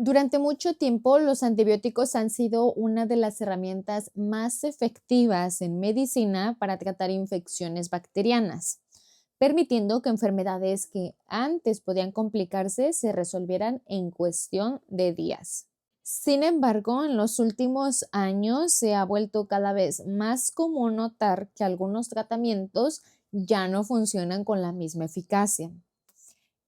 Durante mucho tiempo, los antibióticos han sido una de las herramientas más efectivas en medicina para tratar infecciones bacterianas, permitiendo que enfermedades que antes podían complicarse se resolvieran en cuestión de días. Sin embargo, en los últimos años se ha vuelto cada vez más común notar que algunos tratamientos ya no funcionan con la misma eficacia.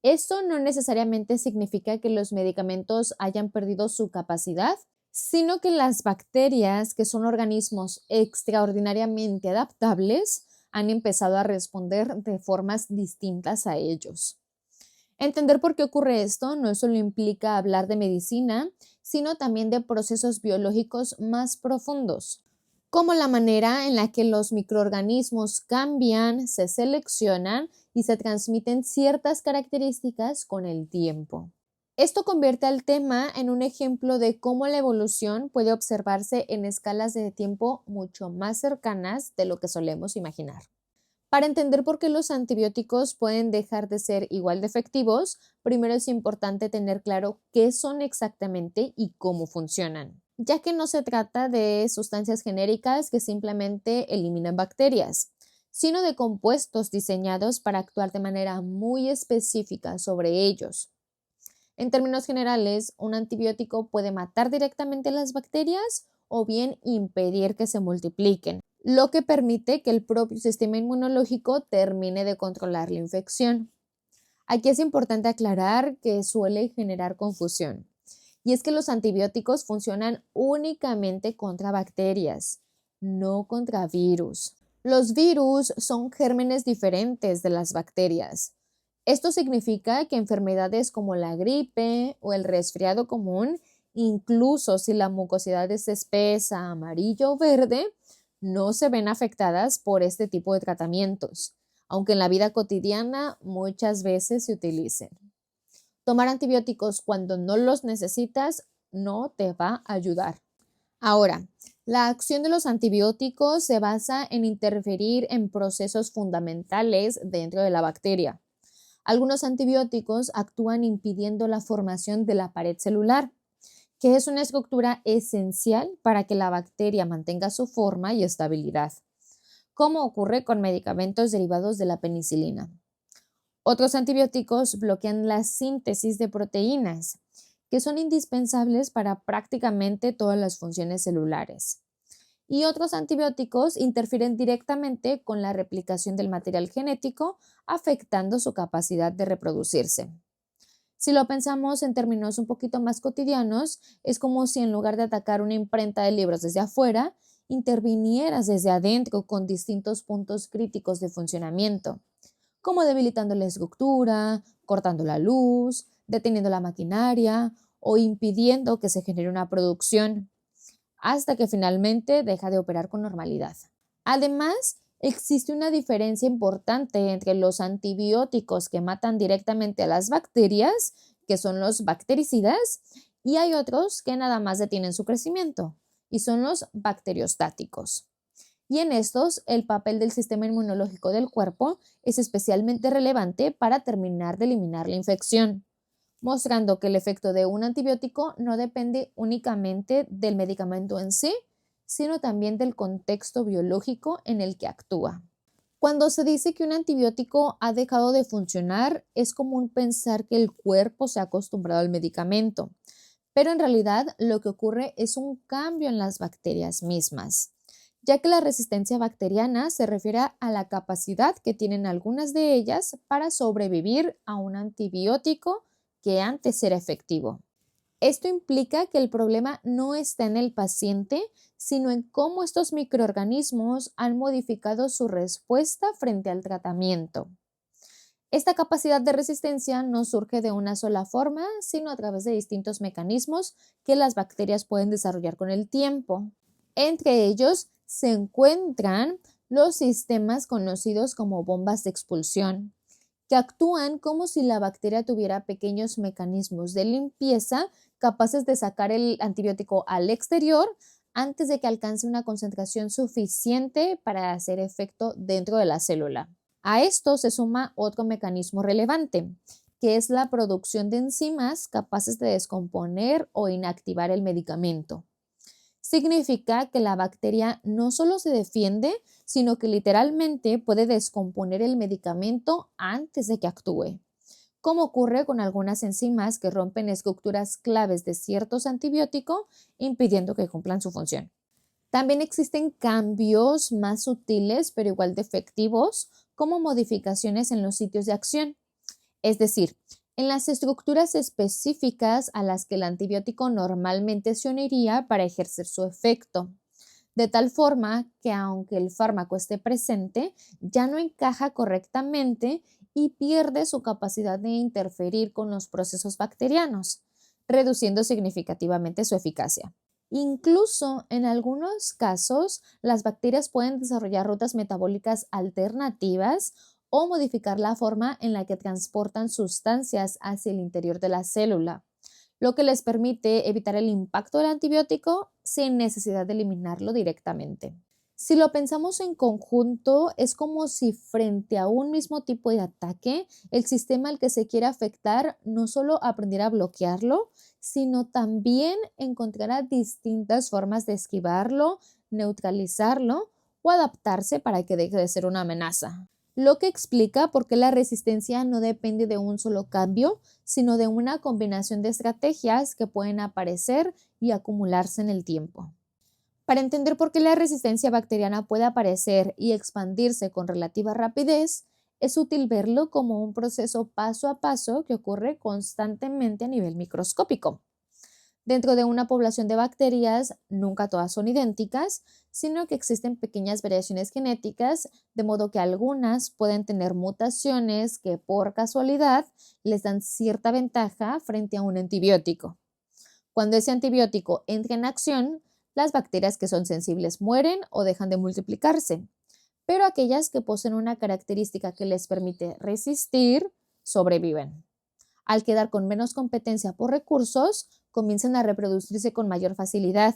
Esto no necesariamente significa que los medicamentos hayan perdido su capacidad, sino que las bacterias, que son organismos extraordinariamente adaptables, han empezado a responder de formas distintas a ellos. Entender por qué ocurre esto no solo implica hablar de medicina, sino también de procesos biológicos más profundos, como la manera en la que los microorganismos cambian, se seleccionan y se transmiten ciertas características con el tiempo. Esto convierte al tema en un ejemplo de cómo la evolución puede observarse en escalas de tiempo mucho más cercanas de lo que solemos imaginar. Para entender por qué los antibióticos pueden dejar de ser igual de efectivos, primero es importante tener claro qué son exactamente y cómo funcionan, ya que no se trata de sustancias genéricas que simplemente eliminan bacterias, sino de compuestos diseñados para actuar de manera muy específica sobre ellos. En términos generales, un antibiótico puede matar directamente las bacterias o bien impedir que se multipliquen, lo que permite que el propio sistema inmunológico termine de controlar la infección. Aquí es importante aclarar que suele generar confusión, y es que los antibióticos funcionan únicamente contra bacterias, no contra virus. Los virus son gérmenes diferentes de las bacterias. Esto significa que enfermedades como la gripe o el resfriado común, incluso si la mucosidad es espesa, amarillo o verde, no se ven afectadas por este tipo de tratamientos, aunque en la vida cotidiana muchas veces se utilicen. Tomar antibióticos cuando no los necesitas no te va a ayudar. Ahora, la acción de los antibióticos se basa en interferir en procesos fundamentales dentro de la bacteria. Algunos antibióticos actúan impidiendo la formación de la pared celular, que es una estructura esencial para que la bacteria mantenga su forma y estabilidad, como ocurre con medicamentos derivados de la penicilina. Otros antibióticos bloquean la síntesis de proteínas, que son indispensables para prácticamente todas las funciones celulares. Y otros antibióticos interfieren directamente con la replicación del material genético, afectando su capacidad de reproducirse. Si lo pensamos en términos un poquito más cotidianos, es como si en lugar de atacar una imprenta de libros desde afuera, intervinieras desde adentro con distintos puntos críticos de funcionamiento, como debilitando la estructura, cortando la luz, deteniendo la maquinaria o impidiendo que se genere una producción, hasta que finalmente deja de operar con normalidad. Además, existe una diferencia importante entre los antibióticos que matan directamente a las bacterias, que son los bactericidas, y hay otros que nada más detienen su crecimiento, y son los bacteriostáticos. Y en estos, el papel del sistema inmunológico del cuerpo es especialmente relevante para terminar de eliminar la infección, mostrando que el efecto de un antibiótico no depende únicamente del medicamento en sí, sino también del contexto biológico en el que actúa. Cuando se dice que un antibiótico ha dejado de funcionar, es común pensar que el cuerpo se ha acostumbrado al medicamento, pero en realidad lo que ocurre es un cambio en las bacterias mismas, ya que la resistencia bacteriana se refiere a la capacidad que tienen algunas de ellas para sobrevivir a un antibiótico que antes era efectivo. Esto implica que el problema no está en el paciente, sino en cómo estos microorganismos han modificado su respuesta frente al tratamiento. Esta capacidad de resistencia no surge de una sola forma, sino a través de distintos mecanismos que las bacterias pueden desarrollar con el tiempo. Entre ellos se encuentran los sistemas conocidos como bombas de expulsión, que actúan como si la bacteria tuviera pequeños mecanismos de limpieza capaces de sacar el antibiótico al exterior antes de que alcance una concentración suficiente para hacer efecto dentro de la célula. A esto se suma otro mecanismo relevante, que es la producción de enzimas capaces de descomponer o inactivar el medicamento. Significa que la bacteria no solo se defiende, sino que literalmente puede descomponer el medicamento antes de que actúe, como ocurre con algunas enzimas que rompen estructuras claves de ciertos antibióticos, impidiendo que cumplan su función. También existen cambios más sutiles, pero igual de efectivos, como modificaciones en los sitios de acción, es decir, en las estructuras específicas a las que el antibiótico normalmente se uniría para ejercer su efecto, de tal forma que aunque el fármaco esté presente, ya no encaja correctamente y pierde su capacidad de interferir con los procesos bacterianos, reduciendo significativamente su eficacia. Incluso en algunos casos, las bacterias pueden desarrollar rutas metabólicas alternativas o modificar la forma en la que transportan sustancias hacia el interior de la célula, lo que les permite evitar el impacto del antibiótico sin necesidad de eliminarlo directamente. Si lo pensamos en conjunto, es como si frente a un mismo tipo de ataque, el sistema al que se quiere afectar no solo aprendiera a bloquearlo, sino también encontrara distintas formas de esquivarlo, neutralizarlo o adaptarse para que deje de ser una amenaza. Lo que explica por qué la resistencia no depende de un solo cambio, sino de una combinación de estrategias que pueden aparecer y acumularse en el tiempo. Para entender por qué la resistencia bacteriana puede aparecer y expandirse con relativa rapidez, es útil verlo como un proceso paso a paso que ocurre constantemente a nivel microscópico. Dentro de una población de bacterias, nunca todas son idénticas, sino que existen pequeñas variaciones genéticas, de modo que algunas pueden tener mutaciones que por casualidad les dan cierta ventaja frente a un antibiótico. Cuando ese antibiótico entra en acción, las bacterias que son sensibles mueren o dejan de multiplicarse, pero aquellas que poseen una característica que les permite resistir, sobreviven. Al quedar con menos competencia por recursos, comienzan a reproducirse con mayor facilidad,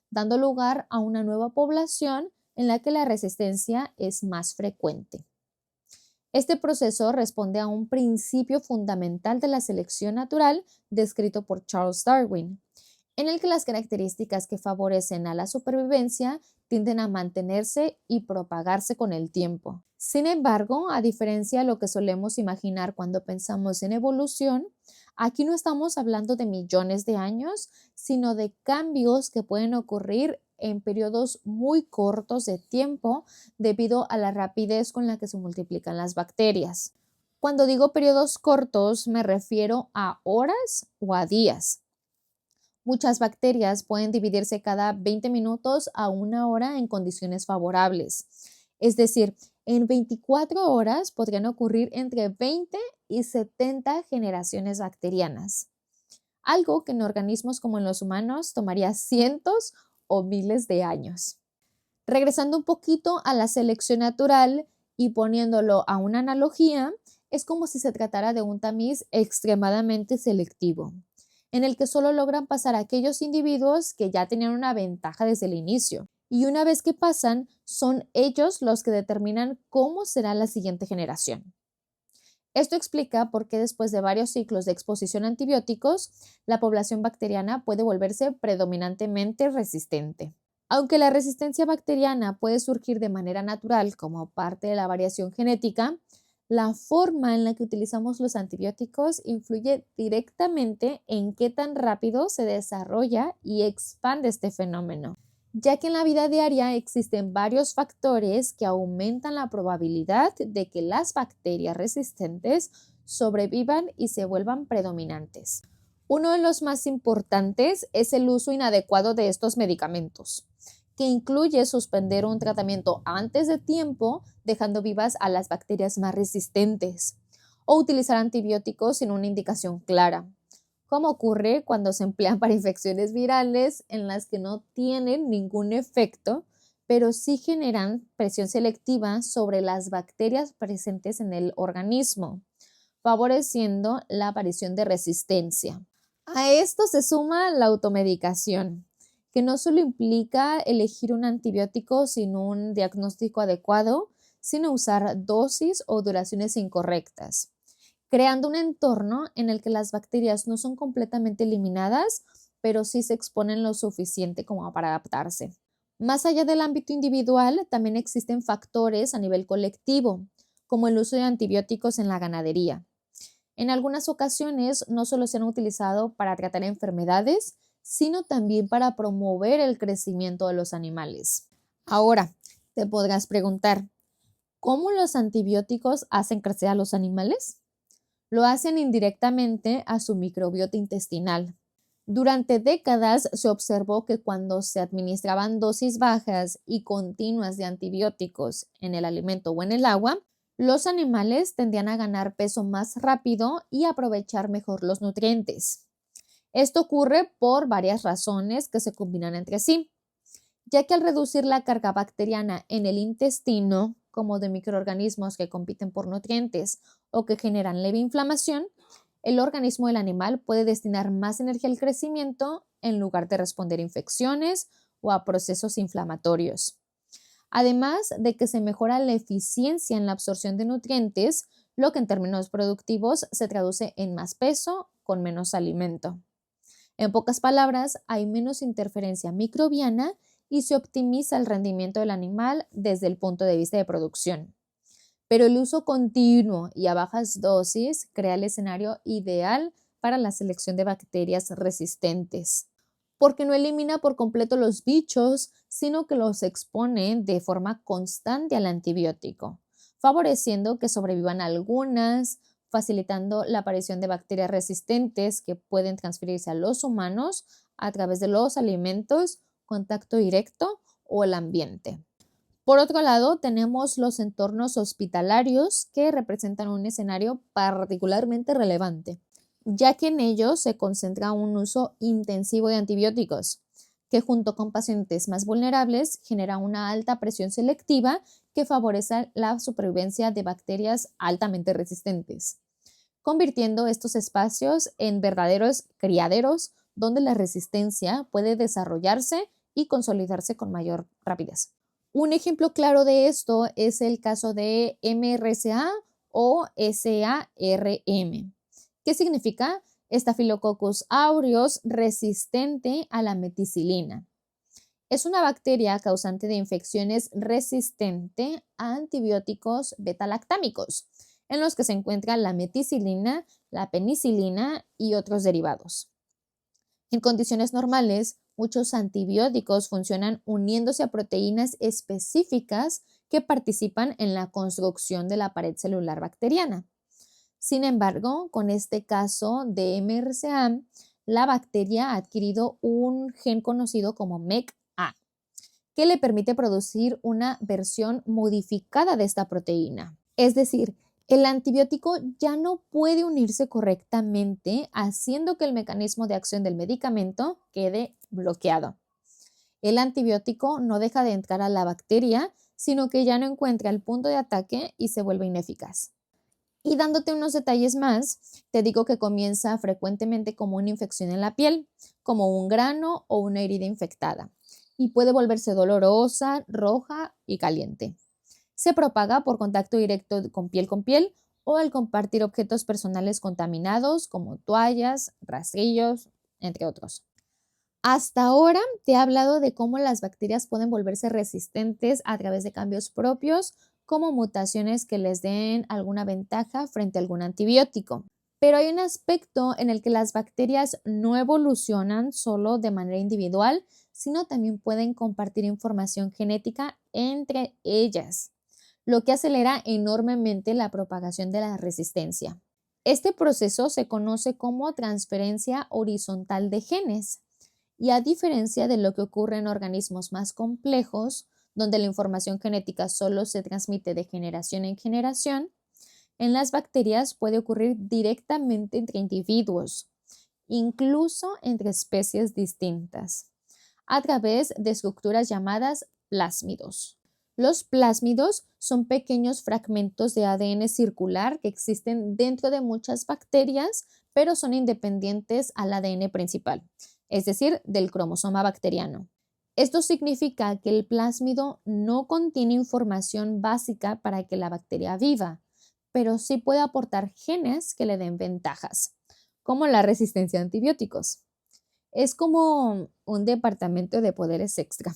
dando lugar a una nueva población en la que la resistencia es más frecuente. Este proceso responde a un principio fundamental de la selección natural descrito por Charles Darwin, en el que las características que favorecen a la supervivencia tienden a mantenerse y propagarse con el tiempo. Sin embargo, a diferencia de lo que solemos imaginar cuando pensamos en evolución, aquí no estamos hablando de millones de años, sino de cambios que pueden ocurrir en periodos muy cortos de tiempo debido a la rapidez con la que se multiplican las bacterias. Cuando digo periodos cortos, me refiero a horas o a días. Muchas bacterias pueden dividirse cada 20 minutos a una hora en condiciones favorables. Es decir, en 24 horas podrían ocurrir entre 20 y 70 generaciones bacterianas, algo que en organismos como en los humanos tomaría cientos o miles de años. Regresando un poquito a la selección natural y poniéndolo a una analogía, es como si se tratara de un tamiz extremadamente selectivo, en el que solo logran pasar aquellos individuos que ya tenían una ventaja desde el inicio. Y una vez que pasan, son ellos los que determinan cómo será la siguiente generación. Esto explica por qué después de varios ciclos de exposición a antibióticos, la población bacteriana puede volverse predominantemente resistente. Aunque la resistencia bacteriana puede surgir de manera natural como parte de la variación genética, la forma en la que utilizamos los antibióticos influye directamente en qué tan rápido se desarrolla y expande este fenómeno, ya que en la vida diaria existen varios factores que aumentan la probabilidad de que las bacterias resistentes sobrevivan y se vuelvan predominantes. Uno de los más importantes es el uso inadecuado de estos medicamentos, que incluye suspender un tratamiento antes de tiempo, dejando vivas a las bacterias más resistentes, o utilizar antibióticos sin una indicación clara, como ocurre cuando se emplean para infecciones virales en las que no tienen ningún efecto, pero sí generan presión selectiva sobre las bacterias presentes en el organismo, favoreciendo la aparición de resistencia. A esto se suma la automedicación, que no solo implica elegir un antibiótico sin un diagnóstico adecuado, sino usar dosis o duraciones incorrectas. creando un entorno en el que las bacterias no son completamente eliminadas, pero sí se exponen lo suficiente como para adaptarse. Más allá del ámbito individual, también existen factores a nivel colectivo, como el uso de antibióticos en la ganadería. En algunas ocasiones no solo se han utilizado para tratar enfermedades, sino también para promover el crecimiento de los animales. Ahora, te podrás preguntar, ¿cómo los antibióticos hacen crecer a los animales? Lo hacen indirectamente a su microbiota intestinal. Durante décadas se observó que cuando se administraban dosis bajas y continuas de antibióticos en el alimento o en el agua, los animales tendían a ganar peso más rápido y aprovechar mejor los nutrientes. Esto ocurre por varias razones que se combinan entre sí, ya que al reducir la carga bacteriana en el intestino, como de microorganismos que compiten por nutrientes o que generan leve inflamación, el organismo del animal puede destinar más energía al crecimiento en lugar de responder a infecciones o a procesos inflamatorios. Además de que se mejora la eficiencia en la absorción de nutrientes, lo que en términos productivos se traduce en más peso con menos alimento. En pocas palabras, hay menos interferencia microbiana y se optimiza el rendimiento del animal desde el punto de vista de producción. Pero el uso continuo y a bajas dosis crea el escenario ideal para la selección de bacterias resistentes, porque no elimina por completo los bichos, sino que los expone de forma constante al antibiótico, favoreciendo que sobrevivan algunas, facilitando la aparición de bacterias resistentes que pueden transferirse a los humanos a través de los alimentos, contacto directo o el ambiente. Por otro lado, tenemos los entornos hospitalarios que representan un escenario particularmente relevante, ya que en ellos se concentra un uso intensivo de antibióticos, que junto con pacientes más vulnerables genera una alta presión selectiva que favorece la supervivencia de bacterias altamente resistentes, convirtiendo estos espacios en verdaderos criaderos donde la resistencia puede desarrollarse y consolidarse con mayor rapidez. Un ejemplo claro de esto es el caso de MRSA o SARM. ¿Qué significa? Staphylococcus aureus resistente a la meticilina. Es una bacteria causante de infecciones resistente a antibióticos beta-lactámicos, en los que se encuentra la meticilina, la penicilina y otros derivados. En condiciones normales, muchos antibióticos funcionan uniéndose a proteínas específicas que participan en la construcción de la pared celular bacteriana. Sin embargo, con este caso de MRSA, la bacteria ha adquirido un gen conocido como MECA, que le permite producir una versión modificada de esta proteína. Es decir, el antibiótico ya no puede unirse correctamente, haciendo que el mecanismo de acción del medicamento quede bloqueado. El antibiótico no deja de entrar a la bacteria, sino que ya no encuentra el punto de ataque y se vuelve ineficaz. Y dándote unos detalles más, te digo que comienza frecuentemente como una infección en la piel, como un grano o una herida infectada, y puede volverse dolorosa, roja y caliente. Se propaga por contacto directo con piel o al compartir objetos personales contaminados como toallas, rastrillos, entre otros. Hasta ahora te he hablado de cómo las bacterias pueden volverse resistentes a través de cambios propios, como mutaciones que les den alguna ventaja frente a algún antibiótico. Pero hay un aspecto en el que las bacterias no evolucionan solo de manera individual, sino también pueden compartir información genética entre ellas, lo que acelera enormemente la propagación de la resistencia. Este proceso se conoce como transferencia horizontal de genes. Y a diferencia de lo que ocurre en organismos más complejos, donde la información genética solo se transmite de generación en generación, en las bacterias puede ocurrir directamente entre individuos, incluso entre especies distintas, a través de estructuras llamadas plásmidos. Los plásmidos son pequeños fragmentos de ADN circular que existen dentro de muchas bacterias, pero son independientes al ADN principal, es decir, del cromosoma bacteriano. Esto significa que el plásmido no contiene información básica para que la bacteria viva, pero sí puede aportar genes que le den ventajas, como la resistencia a antibióticos. Es como un departamento de poderes extra.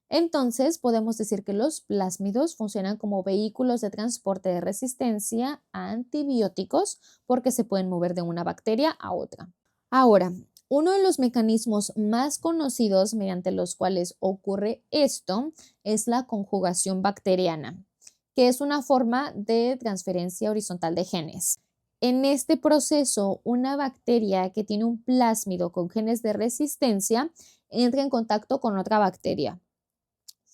Entonces, podemos decir que los plásmidos funcionan como vehículos de transporte de resistencia a antibióticos porque se pueden mover de una bacteria a otra. Ahora, uno de los mecanismos más conocidos mediante los cuales ocurre esto es la conjugación bacteriana, que es una forma de transferencia horizontal de genes. En este proceso, una bacteria que tiene un plásmido con genes de resistencia entra en contacto con otra bacteria.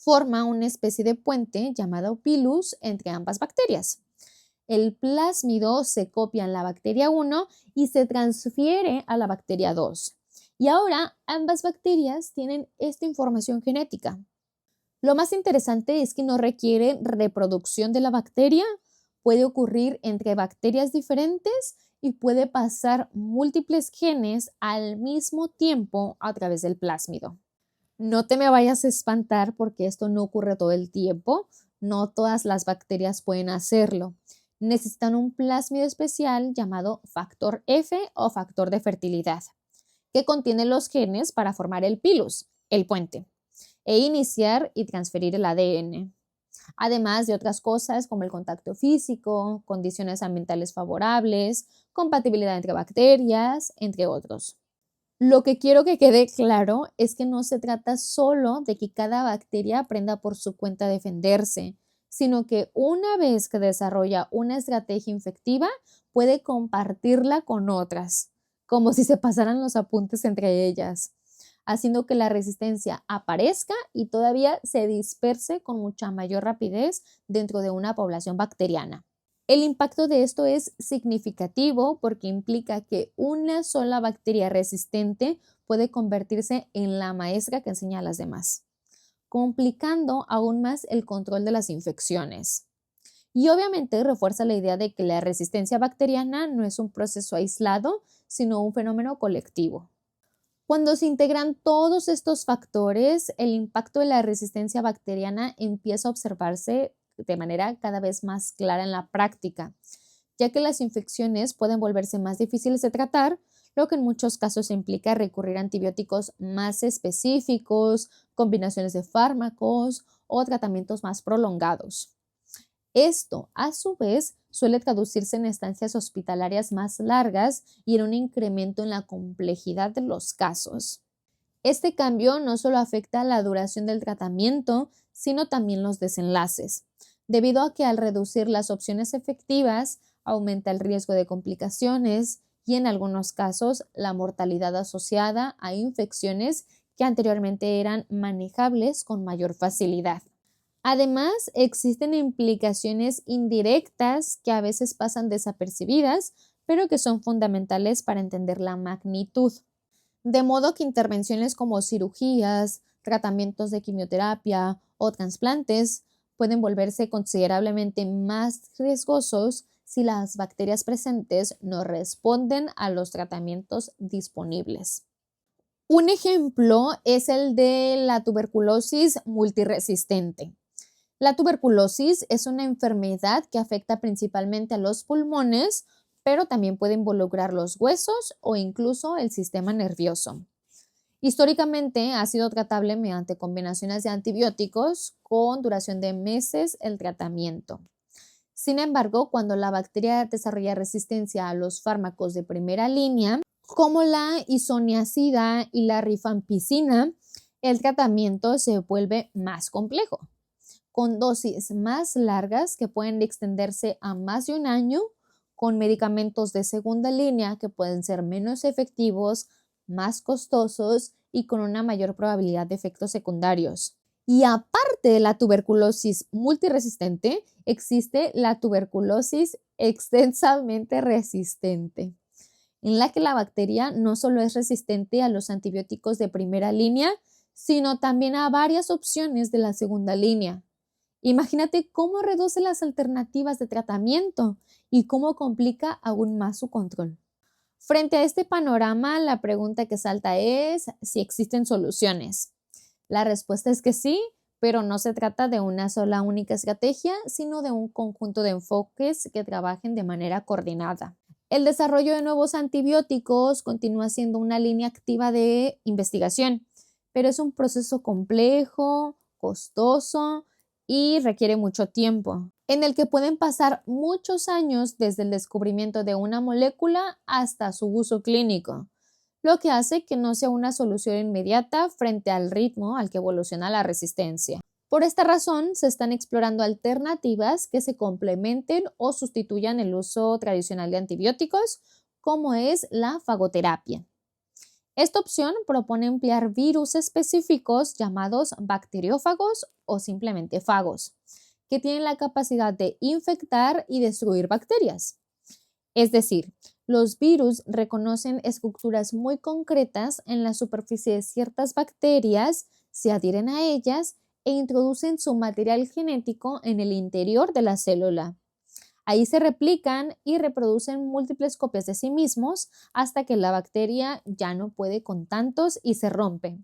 Forma una especie de puente llamado pilus entre ambas bacterias. El plásmido se copia en la bacteria 1 y se transfiere a la bacteria 2. Y ahora ambas bacterias tienen esta información genética. Lo más interesante es que no requiere reproducción de la bacteria, puede ocurrir entre bacterias diferentes y puede pasar múltiples genes al mismo tiempo a través del plásmido. No te me vayas a espantar porque esto no ocurre todo el tiempo. No todas las bacterias pueden hacerlo. Necesitan un plásmido especial llamado factor F o factor de fertilidad, que contiene los genes para formar el pilus, el puente, e iniciar y transferir el ADN. Además de otras cosas como el contacto físico, condiciones ambientales favorables, compatibilidad entre bacterias, entre otros. Lo que quiero que quede claro es que no se trata solo de que cada bacteria aprenda por su cuenta a defenderse, sino que una vez que desarrolla una estrategia infectiva, puede compartirla con otras, como si se pasaran los apuntes entre ellas, haciendo que la resistencia aparezca y todavía se disperse con mucha mayor rapidez dentro de una población bacteriana. El impacto de esto es significativo porque implica que una sola bacteria resistente puede convertirse en la maestra que enseña a las demás, complicando aún más el control de las infecciones. Y obviamente refuerza la idea de que la resistencia bacteriana no es un proceso aislado, sino un fenómeno colectivo. Cuando se integran todos estos factores, el impacto de la resistencia bacteriana empieza a observarse de manera cada vez más clara en la práctica, ya que las infecciones pueden volverse más difíciles de tratar, lo que en muchos casos implica recurrir a antibióticos más específicos, combinaciones de fármacos o tratamientos más prolongados. Esto, a su vez, suele traducirse en estancias hospitalarias más largas y en un incremento en la complejidad de los casos. Este cambio no solo afecta la duración del tratamiento, sino también los desenlaces, debido a que al reducir las opciones efectivas, aumenta el riesgo de complicaciones y en algunos casos la mortalidad asociada a infecciones que anteriormente eran manejables con mayor facilidad. Además, existen implicaciones indirectas que a veces pasan desapercibidas, pero que son fundamentales para entender la magnitud. De modo que intervenciones como cirugías, tratamientos de quimioterapia o trasplantes pueden volverse considerablemente más riesgosos si las bacterias presentes no responden a los tratamientos disponibles. Un ejemplo es el de la tuberculosis multiresistente. La tuberculosis es una enfermedad que afecta principalmente a los pulmones, pero también puede involucrar los huesos o incluso el sistema nervioso. Históricamente ha sido tratable mediante combinaciones de antibióticos con duración de meses el tratamiento. Sin embargo, cuando la bacteria desarrolla resistencia a los fármacos de primera línea, como la isoniazida y la rifampicina, el tratamiento se vuelve más complejo, con dosis más largas que pueden extenderse a más de un año, con medicamentos de segunda línea que pueden ser menos efectivos, más costosos y con una mayor probabilidad de efectos secundarios. Y aparte de la tuberculosis multiresistente, existe la tuberculosis extensamente resistente, en la que la bacteria no solo es resistente a los antibióticos de primera línea, sino también a varias opciones de la segunda línea. Imagínate cómo reduce las alternativas de tratamiento y cómo complica aún más su control. Frente a este panorama, la pregunta que salta es si existen soluciones. La respuesta es que sí, pero no se trata de una sola única estrategia, sino de un conjunto de enfoques que trabajen de manera coordinada. El desarrollo de nuevos antibióticos continúa siendo una línea activa de investigación, pero es un proceso complejo, costoso y requiere mucho tiempo, en el que pueden pasar muchos años desde el descubrimiento de una molécula hasta su uso clínico, lo que hace que no sea una solución inmediata frente al ritmo al que evoluciona la resistencia. Por esta razón, se están explorando alternativas que se complementen o sustituyan el uso tradicional de antibióticos, como es la fagoterapia. Esta opción propone emplear virus específicos llamados bacteriófagos o simplemente fagos, que tienen la capacidad de infectar y destruir bacterias. Es decir, los virus reconocen estructuras muy concretas en la superficie de ciertas bacterias, se adhieren a ellas e introducen su material genético en el interior de la célula. Ahí se replican y reproducen múltiples copias de sí mismos hasta que la bacteria ya no puede con tantos y se rompe,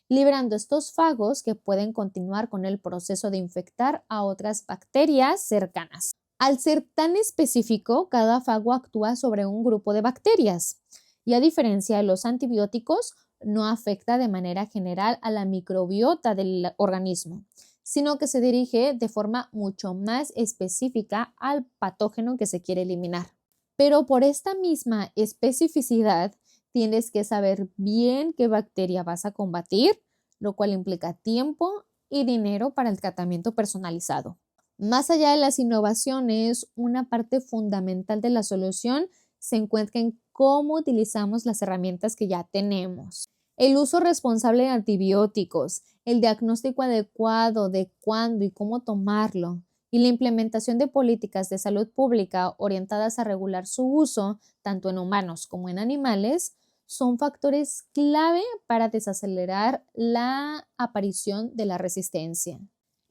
liberando estos fagos que pueden continuar con el proceso de infectar a otras bacterias cercanas. Al ser tan específico, cada fago actúa sobre un grupo de bacterias y, a diferencia de los antibióticos, no afecta de manera general a la microbiota del organismo, sino que se dirige de forma mucho más específica al patógeno que se quiere eliminar. Pero por esta misma especificidad, tienes que saber bien qué bacteria vas a combatir, lo cual implica tiempo y dinero para el tratamiento personalizado. Más allá de las innovaciones, una parte fundamental de la solución se encuentra en cómo utilizamos las herramientas que ya tenemos. El uso responsable de antibióticos, el diagnóstico adecuado de cuándo y cómo tomarlo, y la implementación de políticas de salud pública orientadas a regular su uso, tanto en humanos como en animales, son factores clave para desacelerar la aparición de la resistencia.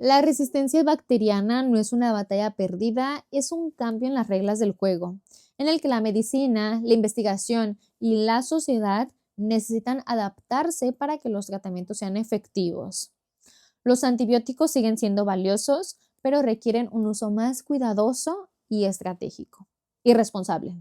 La resistencia bacteriana no es una batalla perdida, es un cambio en las reglas del juego, en el que la medicina, la investigación y la sociedad necesitan adaptarse para que los tratamientos sean efectivos. Los antibióticos siguen siendo valiosos, pero requieren un uso más cuidadoso y estratégico y responsable.